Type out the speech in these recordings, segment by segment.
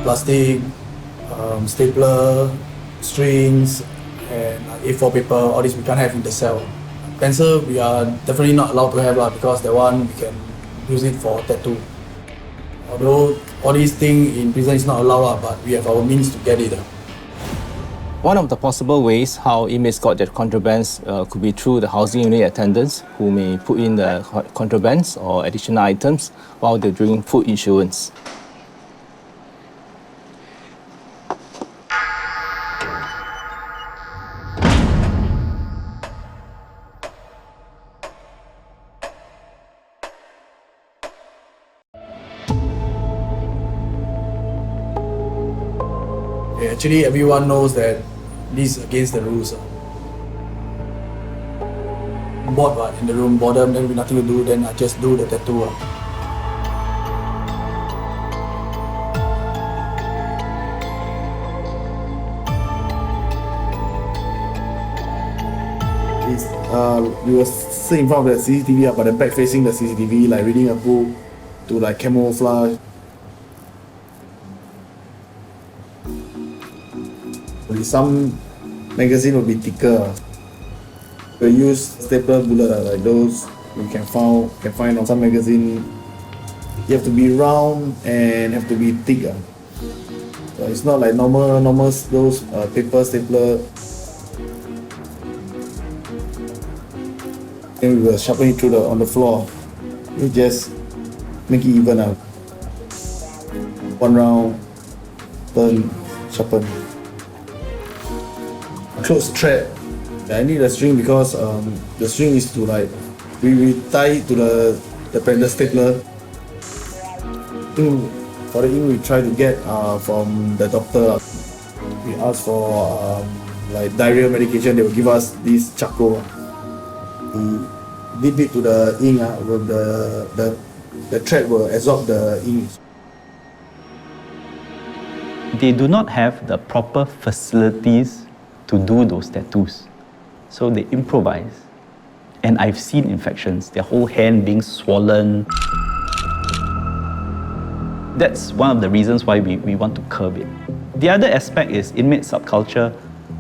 plastic, stapler, strings, and A4 paper. All this we can't have in the cell. Pencil we are definitely not allowed to have because that one we can use it for tattoo. Although all these things in prison is not allowed, but we have our means to get it. One of the possible ways how inmates got their contrabands could be through the housing unit attendants who may put in the contrabands or additional items while they're doing food issuance. Actually, everyone knows that this is against the rules. Bored in the room, boredom, then with nothing to do, then I just do the tattoo. We were sitting in front of the CCTV, but the back facing the CCTV, like reading a book to like camouflage. Some magazine will be thicker. We use stapler bullet like those you can find on some magazine. You have to be round and have to be thick. It's not like normal those paper stapler. Then we will sharpen it through on the floor. We just make it even out. One round, turn, sharpen. Close thread. I need a string because the string is to like we tie it to the stapler. For the ink we try to get from the doctor. We ask for like diarrhea medication. They will give us this charcoal. We dip it to the ink. The thread will absorb the ink. They do not have the proper facilities to do those tattoos. So they improvise. And I've seen infections, their whole hand being swollen. That's one of the reasons why we want to curb it. The other aspect is inmate subculture.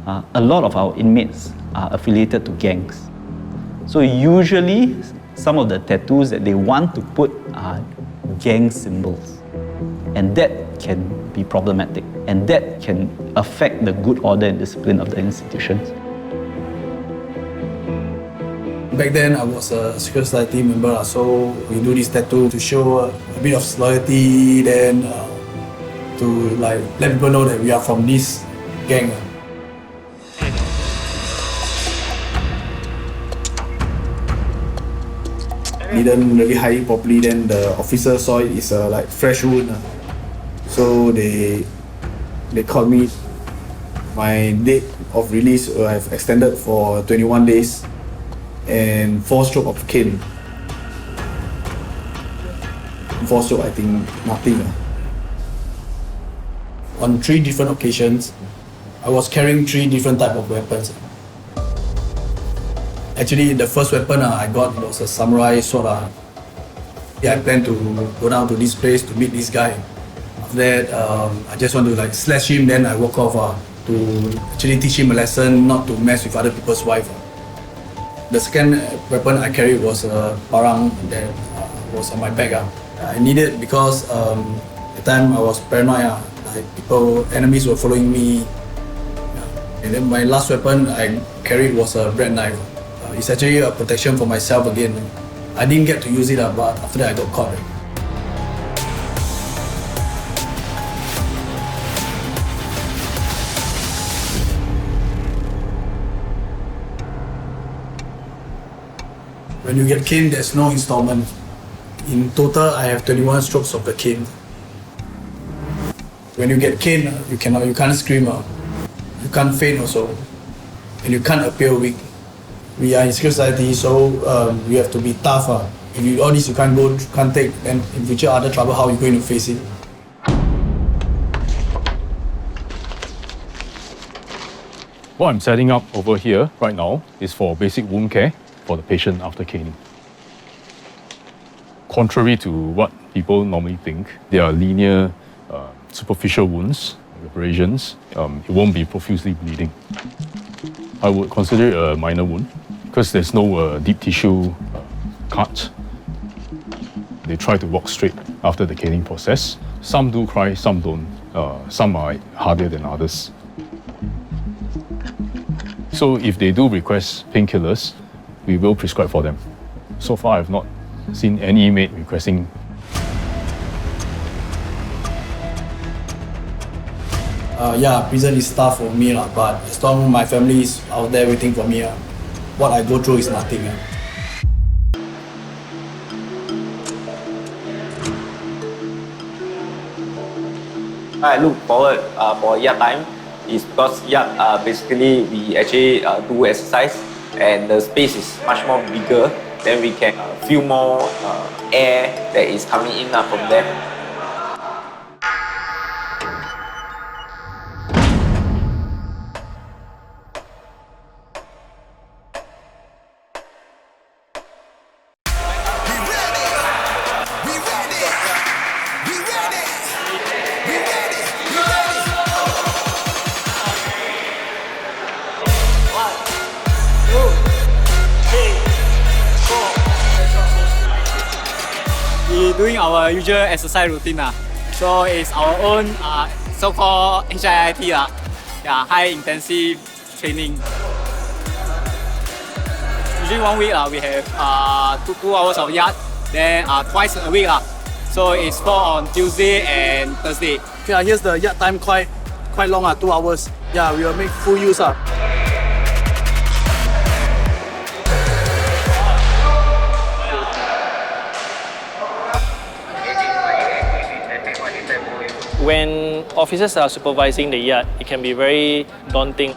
A lot of our inmates are affiliated to gangs. So usually, some of the tattoos that they want to put are gang symbols. And that can be problematic. And that can affect the good order and discipline of the institutions. Back then, I was a secret society member, so we do this tattoo to show a bit of loyalty, then to like let people know that we are from this gang. Didn't really hide it properly, then the officer saw it is a like fresh wound. So they called me. My date of release will have extended for 21 days and 4 strokes of cane. 4 strokes, I think nothing. On 3 different occasions, I was carrying 3 different types of weapons. Actually, the first weapon I got was a samurai sword. I planned to go down to this place to meet this guy. After that, I just want to like slash him, then I walk off to actually teach him a lesson not to mess with other people's wife. The second weapon I carried was a parang that was on my back. I needed it because at the time I was paranoid. Like enemies were following me. And then my last weapon I carried was a bread knife. It's actually a protection for myself again. I didn't get to use it, but after that I got caught. When you get caned, there's no installment. In total, I have 21 strokes of the cane. When you get caned, you can't scream, you can't faint also, and you can't appear weak. We are in secret society, so you have to be tough. If all this you can't take, then in future other trouble, how are you going to face it? What I'm setting up over here right now is for basic wound care for the patient after caning. Contrary to what people normally think, there are linear superficial wounds, like abrasions, it won't be profusely bleeding. I would consider it a minor wound because there's no deep tissue cut. They try to walk straight after the caning process. Some do cry, some don't. Some are harder than others. So if they do request painkillers, we will prescribe for them. So far, I've not seen any inmate requesting. Yeah, prison is tough for me, but as long as my family is out there waiting for me, what I go through is nothing. I look forward for yard time is because yard basically we actually do exercise and the space is much more bigger. Then we can feel more air that is coming in from there. We're doing our usual exercise routine. So it's our own so-called HIIT, high intensive training. Usually 1 week we have 2 hours of yard, then twice a week. So it's 4 on Tuesday and Thursday. Okay, here's the yard time quite long, 2 hours. Yeah, we will make full use. When officers are supervising the yard, it can be very daunting.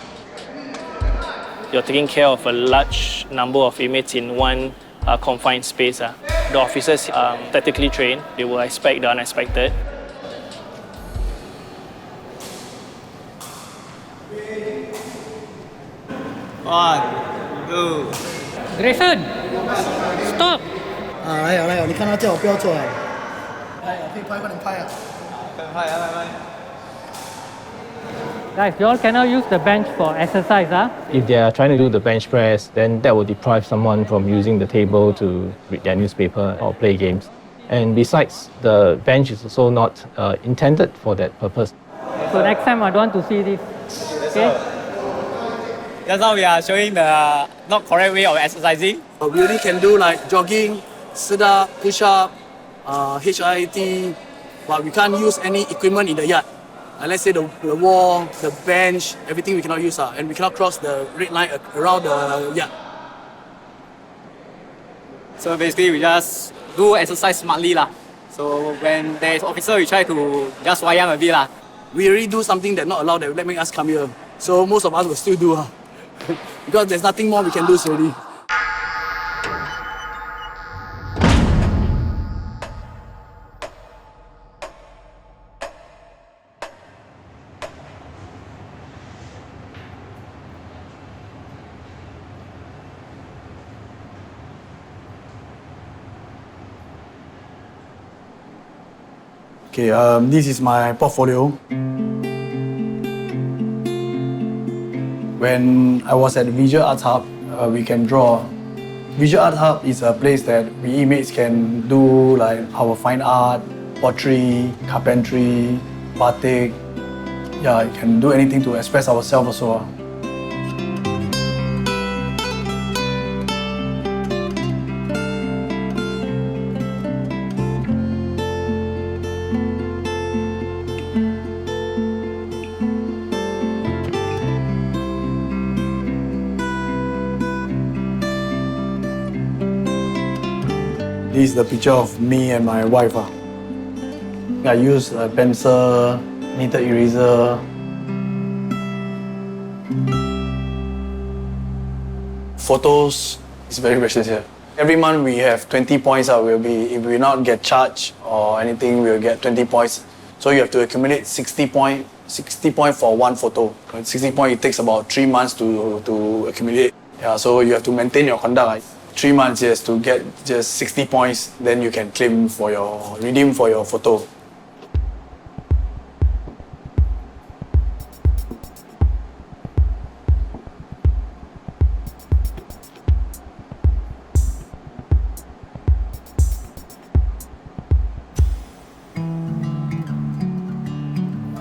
You're taking care of a large number of inmates in one confined space. The officers are tactically trained. They will expect the unexpected. One, two. Graceson, stop! 来，你看他叫我不要做可以拍，快点拍。 Guys, you all cannot use the bench for exercise, huh? If they are trying to do the bench press, then that will deprive someone from using the table to read their newspaper or play games. And besides, the bench is also not intended for that purpose. So next time I don't want to see this. Okay? Just now we are showing the not correct way of exercising. We only can do like jogging, sit-up, push-up, HIIT, but we can't use any equipment in the yard. Let's say the wall, the bench, everything we cannot use, and we cannot cross the red line around the yard. So basically we just do exercise smartly. So when there is officer, we try to just wayang a bit. We already do something that's not allowed, that make us come here. So most of us will still do. Because there's nothing more we can do already. Okay, this is my portfolio. When I was at the Visual Arts Hub, we can draw. Visual Arts Hub is a place that we inmates can do like our fine art, pottery, carpentry, batik. Yeah, you can do anything to express ourselves also. This is the picture of me and my wife. I use a pencil, knitted eraser. Photos is very precious here. Every month we have 20 points. If we not get charged or anything, we'll get 20 points. So you have to accumulate 60 points for one photo. 60 points, it takes about 3 months to accumulate. Yeah, so you have to maintain your conduct. 3 months, yes, to get just 60 points, then you can redeem for your photo.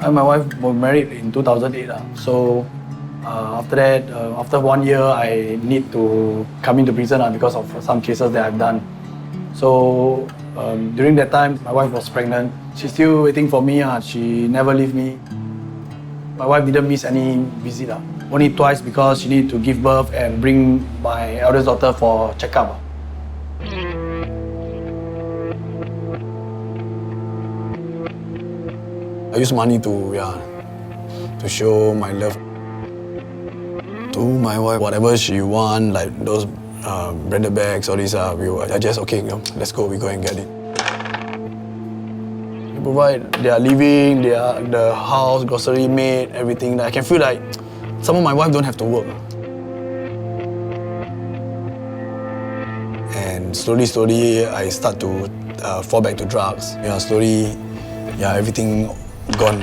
and my wife were married in 2008. So after that, after 1 year, I need to come into prison because of some cases that I've done. So during that time, my wife was pregnant. She's still waiting for me. She never leave me. My wife didn't miss any visit. Only twice because she needed to give birth and bring my eldest daughter for checkup. I use money to show my love to my wife. Whatever she want, like those branded bags, all these, I just okay, let's go. We go and get it. They provide their living, the house, grocery maid, everything. I can feel like some of my wife don't have to work. And slowly, I start to fall back to drugs. Slowly, everything gone.